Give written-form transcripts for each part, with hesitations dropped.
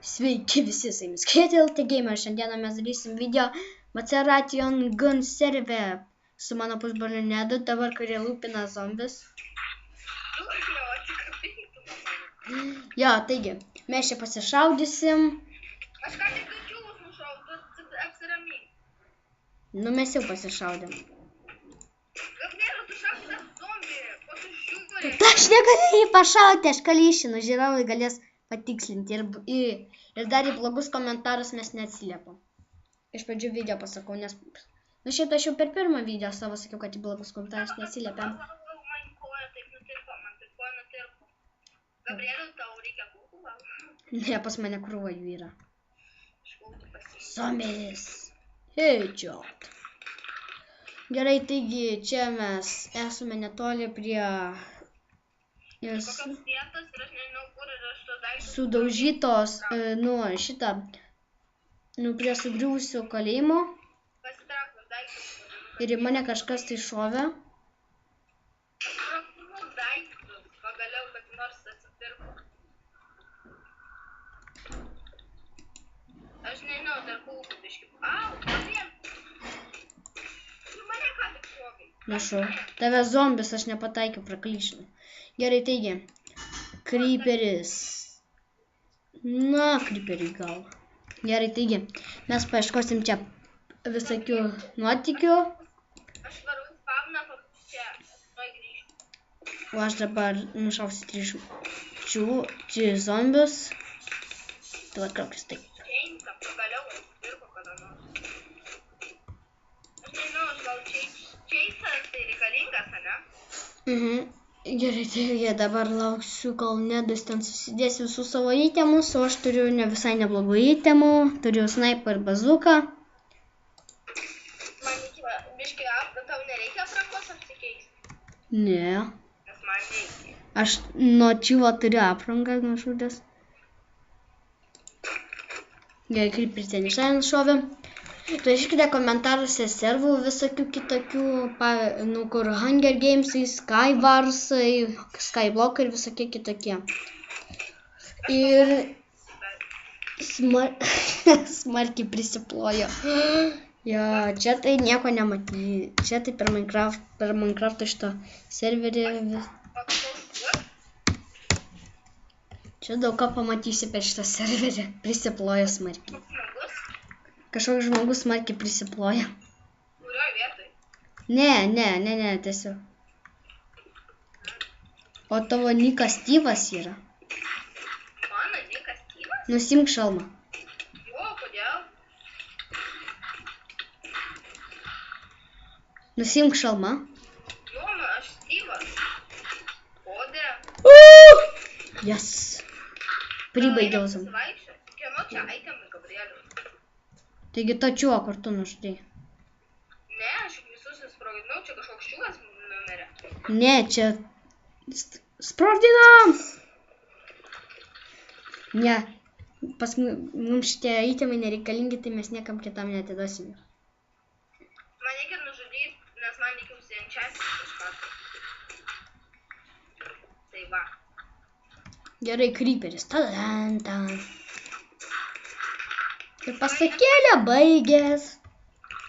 Sveiki visi, su jumis KTLT Gamer. Šiandieną mes darysim video Maceration Gun server su mano pusbroliu Nedu, dabar kurie lūpina zombis. Jo, taigi, mes čia pasišaudysim. Aš ką tik gyvūnus nušaudau, tu apsiramink. Nu, mes jau pasišaudėm. Gabrieliau, tu šaudai tą zombį, pasižiūrėk. Aš negaliu jį pašauti, aš kališinu, žiūrovai galės patikslinti ir dar į blogus komentarus mes neatsiliepam. Iš pradžių video pasakau, nes... Nu, šiaip aš jau per pirmą video savo sakiau, kad į blogus komentarus neatsiliepiam. Man koja taip nutirpo, man taip koja nutirpo. Gabrieliau, tau reikia kulkų gal? Ne, pas mane krūva jų yra. Iš kulkų pasiimti. Zombis. Headshot. Gerai, taigi, čia mes esame netoli prie... Kokios vietos ir aš nežinau, kur ir aš to daiktus... Sudaužytos, šitą, prie sugriūsio kalėjimo. Pasitrauk tos daiktus. Ir į mane kažkas tai šovė. Praktimu daiktus, pagaliau, kad nors atsipirko. Aš nežinau, dar kulkų biški. Au, Gabriel! Tu mane ką tik šovei. Našau. Tave zombis, aš nepataikiau, praklyšinu. Gerai, taigi. Creeperis. Na, creeperiai gal. Gerai, taigi. Mes paieškosim čia visokių nuotykių. Aš varau į spawną, čia, tuoj grįžtu. O aš dabar nušausiu 3 zombius. Tvarkaukis taip. Čeinka, pagaliau atsipirko kada nors. Aš nežinau, aš gal čeisas tai reikalingas, ane? Gerai, tai dabar lauksiu, kol Nedas ten susidės visus savo įtemus, o aš turiu ne visai neblogų įtemų. Turiu sniper ir bazuką. Man reikia, biški, tau nereikia aprangos apsikeisti? Ne. Nes man reikia. Aš nuo čiuvo turiu aprangą nušūdęs. Gerai, creeperis ten išai nušovė. Rašykite komentaruose servų visokių kitokių, kur Hunger Gamesai, Skywarsai, Skyblokai ir visokie kitokie. Ir smarkiai prisiplojo. Jo, čia tai nieko nematyti. Čia tai per Minecraft'o šito serverį. Čia daug ką pamatysi per šitą serverį. Prisiplojo smarkiai. Kažkoks žmogus smarkiai prisiploja. Kurioj vietoj? Ne, tiesiog. O tavo nikas Styvas yra. Mano nikas Styvas? Nusimk šalmą. Jo, kodėl? Nusimk šalmą. Jo, aš Styvas. Kodė? Yes. Pribaigiau zom. Kieno čia aitemai, Gabrieliau? Taigi to čiuo, kur tu nužudai. Ne, aš visus susprogdinau, čia kažkoks čiugas numerė. Ne, čia... Sprogdinam! Ne, pas mums šitie aitemai nereikalingi, tai mes niekam kitam neatiduosim. Man reikia nužudyti, nes man reikia užsienčiasi kažką. Tai va. Gerai, creeperis. Tadantan. Ir pasakėlė baigės.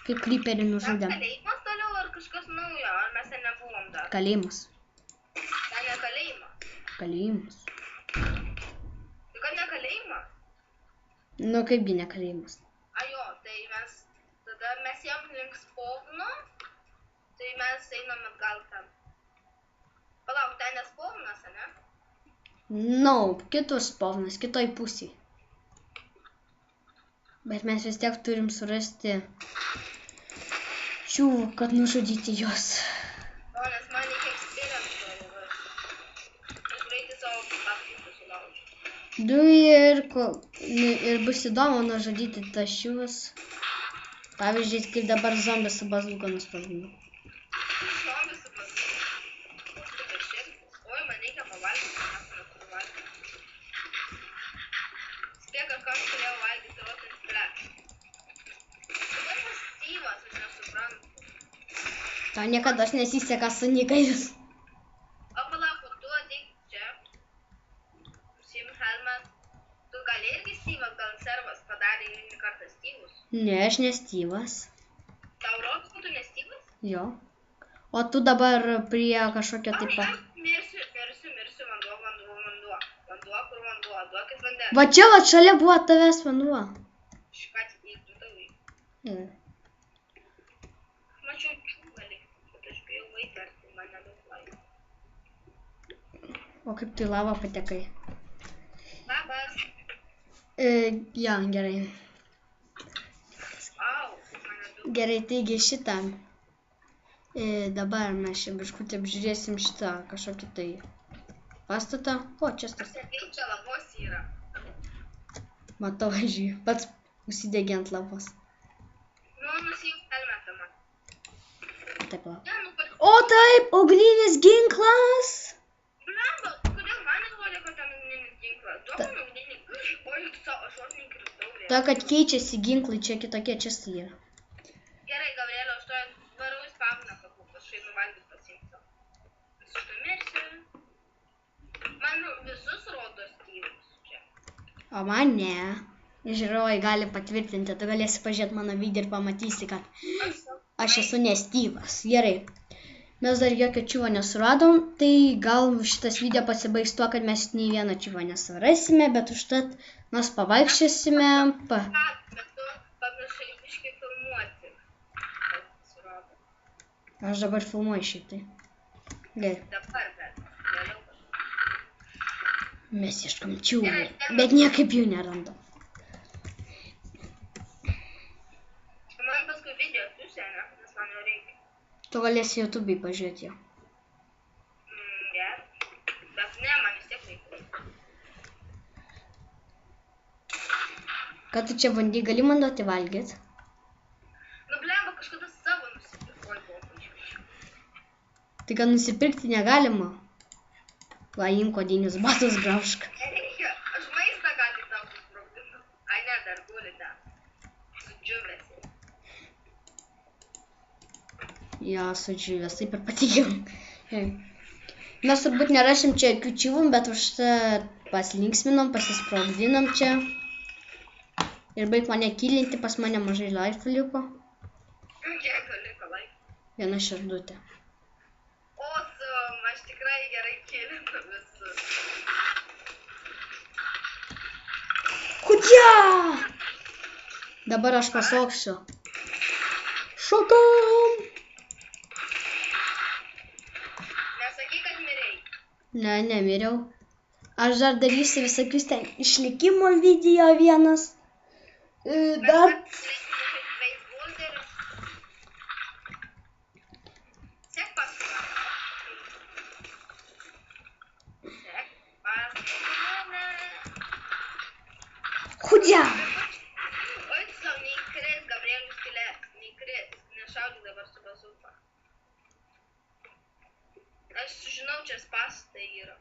Kaip creeperį nužudėm. Kalėjimas toliau ar kažkas naujo, ar mes ten nebuvom dar? Kalėjimas. Ten ne kalėjimas. Kalėjimas. Tai kad ne kalėjimas? Nu, kaipgi ne kalėjimas. Jo, tai mes, tada mes jam link spawno, tai mes einam atgal ten. Palauk, ten nespawnas, ane? Nu, kitus spawnas, kitoj pusėj. Bet mes vis tiek turim surasti čiūvų, kad nužudyti juos. O, nes man reikia experience ir aš greitai savo paprastų sulaužiu. Ir bus įdomu nužudyti tas čiūvus. Pavyzdžiui, kaip dabar zombis su bazuka nusprogdino. Zombis su bazuka? Oi, man reikia pavalgyti, nes neturiu valgyti. Spėk, ar kam turėjau valgyti rotin splek. Kodėl tas Styvas, aš nesuprantu. Tau niekada nesiseka su nikais. O palauk, tu ateik čia. Sim helmet. Tu gali irgi Styvas gal servas padarė eilinį kartą Styvus? Ne, aš ne Styvas. Tau rodos, kad tu ne Styvas? Jo. O tu dabar prie kažkokio taip pat. Mirsiu, vanduo. Vanduo, kur vanduo, duokit vandens. Va čia, va šalia buvo tavęs vanduo. Ką tik įkrutau. Mačiau čiūgą likti, bet aš bijau vaikarti, man nedaug laiko. O kaip tu į lavą patekai? Labas. Jo, gerai. Au, mane daug. Gerai, taigi šitą. Dabar mes čia biškutį apžiūrėsim šitą kažkokį tai pastatą. O, čia stas. Sakai, čia lavos yra. Matau, žiūrėjau. Pats užsidegė ant lavos. Nu, nusijung helmetą man. Taip, lauk. Ne, nu, kad... O taip, ugninis ginklas. Blemba, kodėl man nerodė, kad ten ugninis ginklas? Duok man ugninį. Oi, aš vos nekritau. Ta, kad keičiasi ginklai, čia kitokie čestai yra. Gerai, Gabrielė, aš to varau į spavną kapų, kažkai nuvalgys pasiimsiu. Visus numirsiu. Man visus rodo Styvus čia. O man ne. Žiūrovai gali patvirtinti, tu galėsi pažiūrėti mano video ir pamatysi, kad aš esu ne Styvas. Gerai. Mes dar jokio čiuvo nesuradom, tai gal šitas video pasibaigs tuo, kad mes nei vieną čiuvo nesurasime, bet užtat mes pavaikščiosime. Bet tu pamiršai biškai filmuoti. Aš dabar filmuoju šiaip tai. Gerai. Dabar, bet vėliau. Mes ieškam čiūvų, bet niekaip jų nerandam. Man paskui video atsiusia, nes man jau reikia. Tu galėsi YouTube'ai pažiūrėti jo. Gerai. Bet ne, man vis tiek reikia. Ką tu čia bandy, gali man duoti valgyti? Nu, blemba, kažkada savo nusipirkoj buvo pačiūšiu. Tai kad nusipirkti negalima. Va, imk odinius batus graužk. Nereikia, aš maistą gali tau susprogdinu. Ai ne, dar guli ten. Sudžiūvėsi. Jo, sudžiūvės, taip ir patikėjom. Mes turbūt nerašim čia jokių čiūvų, bet užtat pasilinksminom, pasisprogdinom čia. Ir baig mane kilinti, pas mane mažai laifų liko. Kiek liko laiko? Viena širdutė. Awesome, aš tikrai gerai kilinu visus. Kudja! Dabar aš pasoksiu. Šokam! Nesakyk, kad mirei. Ne, nemiriau. Aš dar darysiu visokius ten išlikimo video vienas. Dar... Sek paskui mane. Kudja! Oi, tu savo neįkris, Gabrielių skylė. Neįkris, nešaudyk dabar su bazuka. Aš sužinau, čia spąstai yra.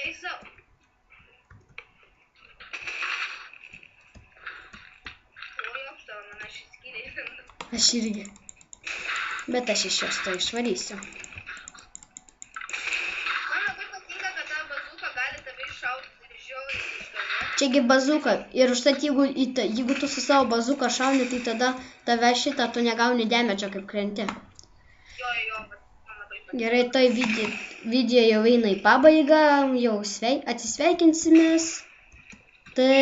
Eik savo. Oi, aukštavo, man aš įskylė. Aš irgi. Bet aš iš jos to išvarysiu. Man labai patinka, kad ta bazuka gali tave iššaudyti ir žiauriai iš tave. Čiagi bazuka. Ir užtat jeigu tu su savo bazuka šauni, tai tada tave šitą tu negauni demedžio kaip krenti. Jo, man labai patinka. Gerai, toj video jau eina į pabaigą, jau atsisveikinsimės. Tai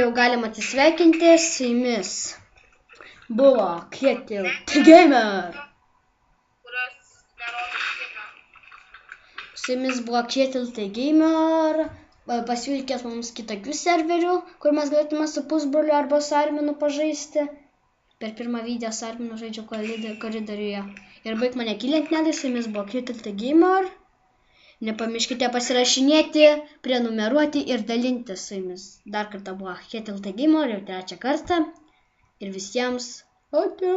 jau galim atsisveikinti su jumis. Buvo Ketil The Gamer. Kurios nerodo skimą. Su jumis buvo Ketil The Gamer. Pasiūlykit mums kitokių serverių, kur mes galėtume su pusbroliu arba su Arminu pažaisti. Per pirmą video su Arminu žaidžiau koridoriuje. Ir baig mane kilint nedai, su jumis buvo Ketil The Gamer. Nepamirškite pasirašinėti, prenumeruoti ir dalinti su jumis. Dar kartą buvo Ketil The Gamer, jau trečią kartą. Ir visiems. Ačiū.